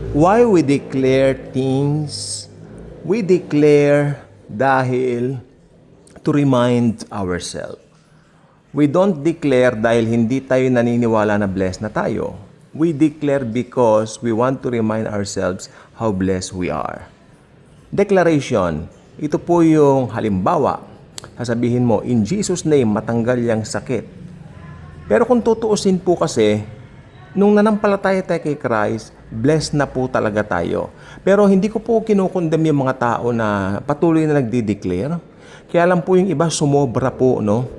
Why we declare things? We declare dahil to remind ourselves. We don't declare dahil hindi tayo naniniwala na blessed na tayo. We declare because we want to remind ourselves how blessed we are. Declaration, ito po yung halimbawa. Sasabihin mo, in Jesus' name, matanggal yung sakit. Pero kung tutuusin po kasi, nung nanampalataya tayo kay Christ, blessed na po talaga tayo. Pero hindi ko po kinukondem yung mga tao na patuloy na nagdi-declare. Kaya lang po yung iba sumobra po, no?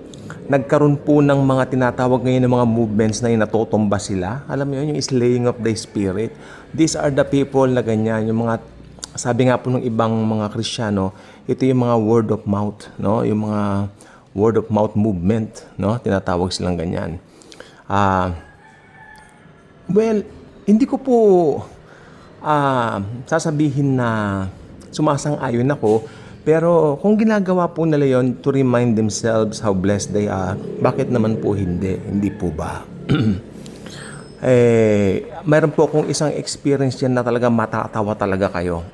Nagkaroon po ng mga tinatawag ngayon ng mga movements na yung natutumba sila. Alam mo yun, yung slaying of the spirit. These are the people na ganyan, yung mga, sabi nga po ng ibang mga Kristiyano, ito yung mga word of mouth, no? Yung mga word of mouth movement, no? Tinatawag silang ganyan. Well, hindi ko po sasabihin na sumasang-ayon ako, pero kung ginagawa po nila yon to remind themselves how blessed they are, bakit naman po hindi? Hindi po ba? Mayroon po akong isang experience yan na talaga matatawa talaga kayo.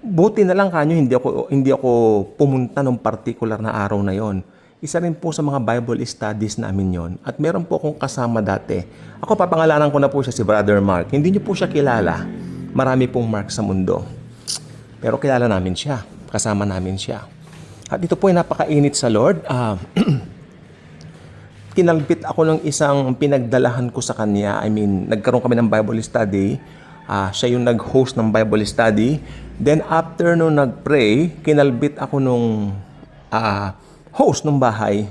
Buti na lang kanyo, hindi ako pumunta nung particular na araw na yon. Isa rin po sa mga Bible studies namin yon. At meron po akong kasama dati. Ako, papangalanan ko na po siya si Brother Mark. Hindi niyo po siya kilala. Marami pong Mark sa mundo. Pero kilala namin siya. Kasama namin siya. At ito po ay napakainit sa Lord. Kinalpit ako ng isang pinagdalahan ko sa kanya. I mean, nagkaroon kami ng Bible study. Siya yung nag-host ng Bible study. Then after nung nag-pray, kinalbit ako nung host ng bahay.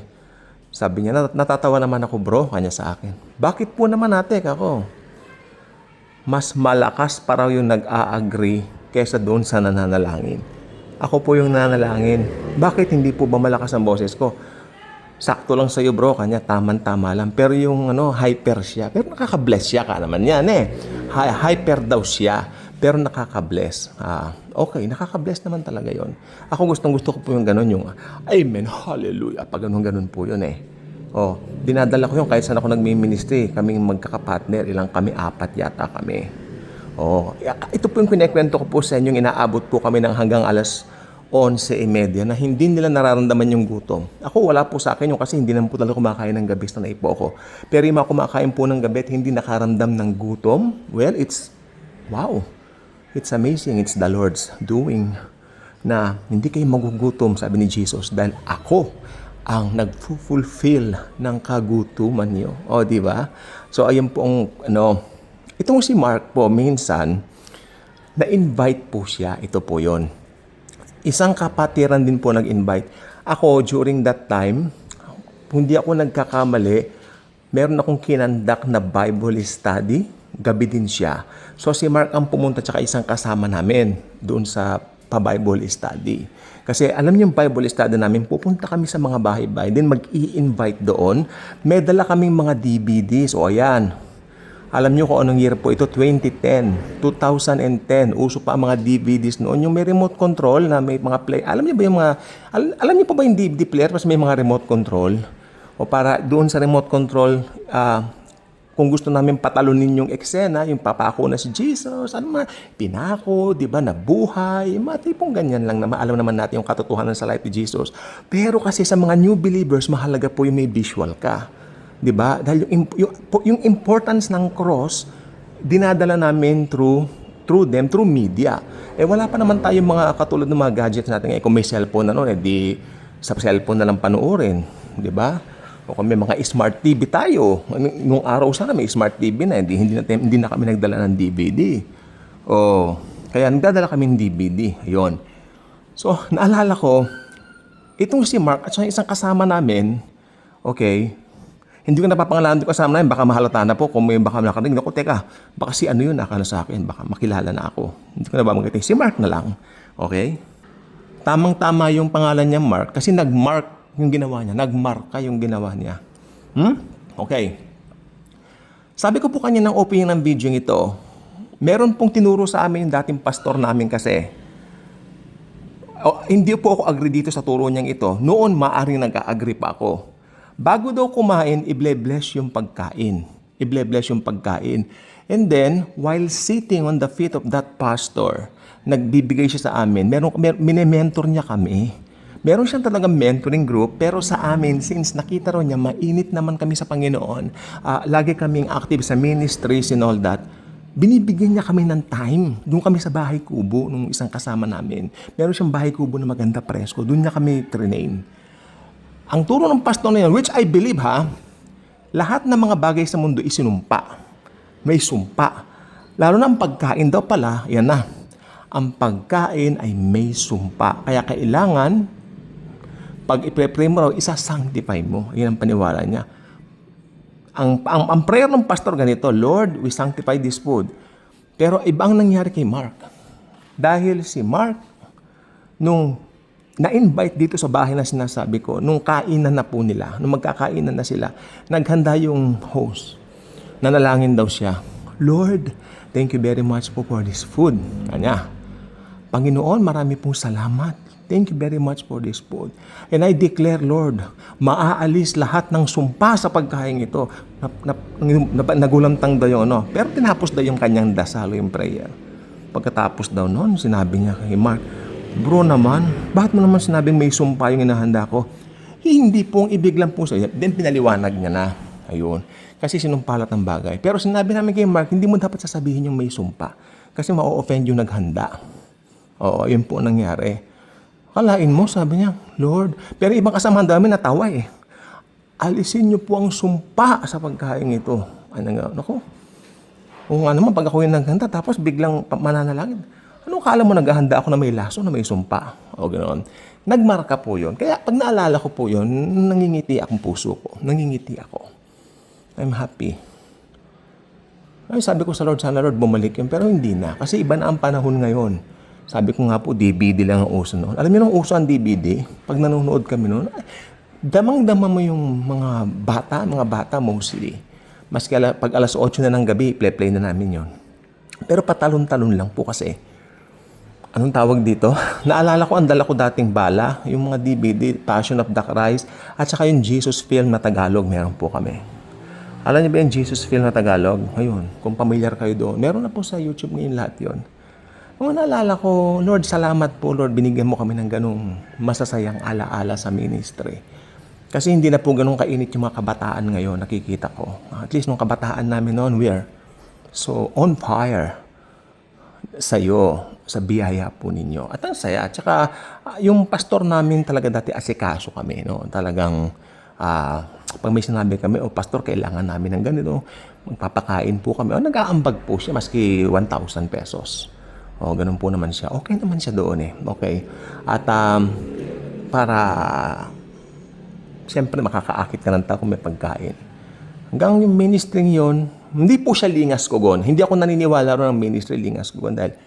Sabi niya, natatawa naman ako bro, kanya sa akin. Bakit po naman ate, ako? Mas malakas pa raw yung nag-a-agree kaysa doon sa nananalangin. Ako po yung nananalangin. Bakit hindi po ba malakas ang boses ko? Sakto lang sa'yo bro, kanya taman-tama lang. Pero yung hyper siya. Pero nakaka-bless siya ka naman yan eh. Hyper daw siya. Pero nakaka-bless. Okay, nakaka-bless naman talaga yon. Ako gusto ko po yung ganun, yung Amen, Hallelujah. Pag ganun po yun eh. Dinadala ko yun kahit saan ako nagmi-ministry. Kaming magkakapartner, ilang kami, 4 yata kami. Ito po yung kinikwento ko po sa inyo, inaabot po kami ng hanggang alas 11:30 na hindi nila nararamdaman yung gutom. Ako, wala po sa akin yung kasi hindi naman po talaga kumakain ng gabi na naipo ako. Pero yung mga kumakain po ng gabi at hindi nakaramdam ng gutom, well, wow. It's amazing. It's the Lord's doing na hindi kayo magugutom, sabi ni Jesus, dahil ako ang nag-fulfill ng kagutuman niyo. Di ba? So, ayun po ang, itong si Mark po, minsan, na-invite po siya. Ito po yon. Isang kapatiran din po nag-invite. Ako, during that time, hindi ako nagkakamali, meron akong kinandak na Bible study. Gabi din siya. So si Mark ang pumunta tsaka isang kasama namin doon sa pa-Bible study. Kasi alam niyo yung Bible study namin, pupunta kami sa mga bahay-bahay, then mag-i-invite doon. May dala kaming mga DVDs. Ayan. Alam niyo kung anong year po ito? 2010. Uso pa ang mga DVDs noon. Yung may remote control na may mga play. Alam niyo ba yung mga... Alam niyo pa ba yung DVD player? Mas may mga remote control. O para doon sa remote control, kung gusto namin patalunin yung eksena, yung papako na si Jesus, pinako, di ba, nabuhay, mga tipong ganyan lang na alam naman natin yung katotohanan sa life ni Jesus. Pero kasi sa mga new believers, mahalaga po yung may visual ka. Di ba? Dahil yung importance ng cross, dinadala namin through media. Wala pa naman tayong mga katulad ng mga gadgets natin. Kung may cellphone na noon, di sa cellphone na lang panoorin. Di ba? O kung may mga smart TV tayo. Nung araw sana may smart TV na, hindi na kami nagdala ng DVD. Kaya nagdadala kami ng DVD. Ayun. So, naalala ko, itong si Mark at isang kasama namin, okay, hindi ko napapangalanan dito kasama namin, baka mahalata na po kung may baka nakarinig ako, teka, baka si ano yun akala sa akin, baka makilala na ako. Hindi ko na ba magitin, si Mark na lang. Okay? Tamang-tama yung pangalan niya Mark kasi nag-mark yung ginawa niya. Nagmarka yung ginawa niya. Okay. Sabi ko po kanya ng opening ng video ito, meron pong tinuro sa amin yung dating pastor namin kasi. Hindi po ako agree dito sa turo niyang ito. Noon, maaring nag-a-agree pa ako. Bago daw kumain, i-bless yung pagkain. I-bless yung pagkain. And then, while sitting on the feet of that pastor, nagbibigay siya sa amin, mini-mentor niya kami. Meron siyang talagang mentoring group, pero sa amin, since nakita ro niya, mainit naman kami sa Panginoon, lagi kaming active sa ministries and all that, binibigyan niya kami ng time. Doon kami sa bahay kubo, nung isang kasama namin. Meron siyang bahay kubo na maganda presko. Doon niya kami train. Ang turo ng pastor na yan, which I believe lahat ng mga bagay sa mundo isinumpa. May sumpa. Lalo na ang pagkain daw pala, yan na. Ang pagkain ay may sumpa. Kaya kailangan, pag ipre-pray mo raw, isa-sanctify mo. Yan ang paniwala niya. Ang prayer ng pastor ganito, Lord, we sanctify this food. Pero ibang nangyari kay Mark. Dahil si Mark, nung na-invite dito sa bahay na sinasabi ko, nung kainan na po nila, nung magkakainan na sila, naghanda yung host. Nanalangin daw siya, Lord, thank you very much po for this food. Kanya, Panginoon, marami pong salamat. Thank you very much for this food. And I declare, Lord, maaalis lahat ng sumpa sa pagkain ito. Nagulantang daw yun, no? Pero tinapos daw yung kanyang dasal, yung prayer. Pagkatapos daw noon, sinabi niya kay Mark, bro naman, bakit mo naman sinabing may sumpa yung inahanda ko? Hindi pong ibig lang po sa'yo. Then pinaliwanag niya na. Ayun. Kasi sinumpalat ng bagay. Pero sinabi namin kay Mark, hindi mo dapat sasabihin yung may sumpa. Kasi ma-offend yung naghanda. Oo, yun po nangyari. Kalain mo, sabi niya, Lord. Pero ibang kasamahan dami natawa eh. Alisin niyo po ang sumpa sa pagkain ito. Ano nga, naku. Kung ano man, pag ako yung naghanda, tapos biglang mananalangin. Anong kala mo naghahanda ako na may laso, na may sumpa? O ganoon. Nagmarka po yun. Kaya pag naalala ko po yun, nangingiti akong puso ko. Nangingiti ako. I'm happy. Ay, sabi ko sa Lord, sana Lord, bumalik yun. Pero hindi na. Kasi iba na ang panahon ngayon. Sabi ko nga po, DVD lang ang uso noon. Alam niyo nung uso ang DVD? Pag nanonood kami noon, damang-dama mo yung mga bata mostly. Maski pag alas 8 na ng gabi, play na namin yon. Pero patalon-talon lang po kasi. Anong tawag dito? Naalala ko, ang dala ko dating bala, yung mga DVD, Passion of the Christ, at saka yung Jesus film na Tagalog, meron po kami. Alam niyo ba yung Jesus film na Tagalog? Ngayon, kung familiar kayo doon, meron na po sa YouTube ngayon lahat yon. Kung naalala ko, Lord, salamat po, Lord, binigyan mo kami ng ganung masasayang alaala sa ministry. Kasi hindi na po ganun kainit yung mga kabataan ngayon, nakikita ko. At least nung kabataan namin noon, we are so on fire sa iyo, sa biyaya po ninyo. At ang saya. At saka, yung pastor namin talaga dati asikaso kami. No? Talagang, pag may sinabi kami, pastor, kailangan namin ng ganito. Magpapakain po kami. Nag-aambag po siya, maski 1,000 pesos. Ganun po naman siya. Okay naman siya doon eh. Okay. At para siyempre makakaakit ka ng tao kung may pagkain. Hanggang yung ministry yun, hindi po siya lingas kugon. Hindi ako naniniwala rin ng ministry lingas kugon dahil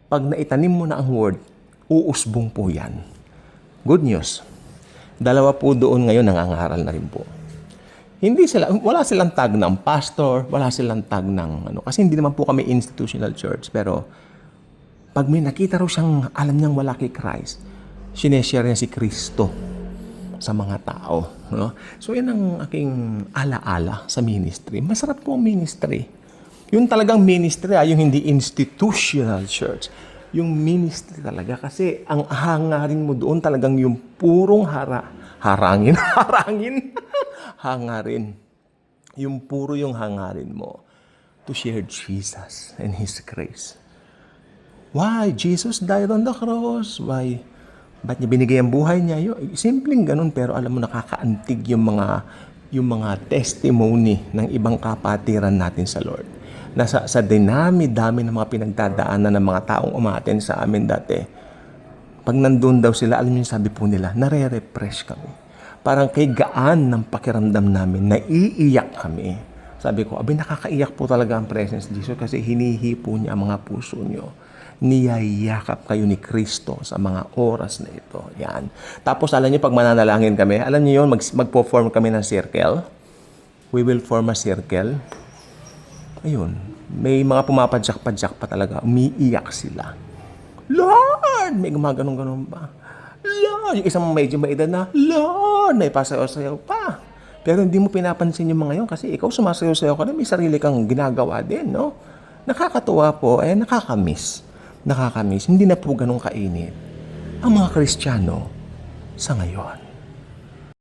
pag naitanim mo na ang word, uusbong po yan. Good news. Dalawa po doon ngayon nangangaral na rin po. Wala silang tag ng pastor, wala silang tag ng kasi hindi naman po kami institutional church, pero pag may nakita raw siyang alam niyang wala kay Christ, sineshare niya si Kristo sa mga tao. No? So yan ang aking ala-ala sa ministry. Masarap po ang ministry. Yung talagang ministry, yung hindi institutional church. Yung ministry talaga. Kasi ang hangarin mo doon talagang yung purong harangin. Hangarin. Yung puro yung hangarin mo to share Jesus and His grace. Why? Jesus died on the cross. Why? Ba't niya binigay ang buhay niya? Simpleng ganun, pero alam mo, nakakaantig yung mga testimony ng ibang kapatiran natin sa Lord. Na sa dinami-dami ng mga pinagdadaanan ng mga taong umaten sa amin dati, pag nandun daw sila, alam niyo sabi po nila, nare-refresh kami. Parang kay gaan ng pakiramdam namin, naiiyak kami. Sabi ko, nakakaiyak po talaga ang presence ni Jesus kasi hinihipo niya ang mga puso niyo. Niyayakap kayo ni Kristo sa mga oras na ito. Yan. Tapos alam niyo, pag mananalangin kami, alam niyo yun, mag-form kami ng circle. We will form a circle. Ayun. May mga pumapadyak-padyak pa talaga. Umiiyak sila. Lord! May gumaganong-ganon pa. Lord! Yung isang medyo maedad na, Lord! May pasayaw-sayaw pa. Pero hindi mo pinapansin yung mga yun kasi ikaw sumasayaw-sayaw ka na, may sarili kang ginagawa din, no? nakakatuwa po, nakakamiss. Nakakamiss. Hindi na po ganun kainit ang mga Kristiyano sa ngayon.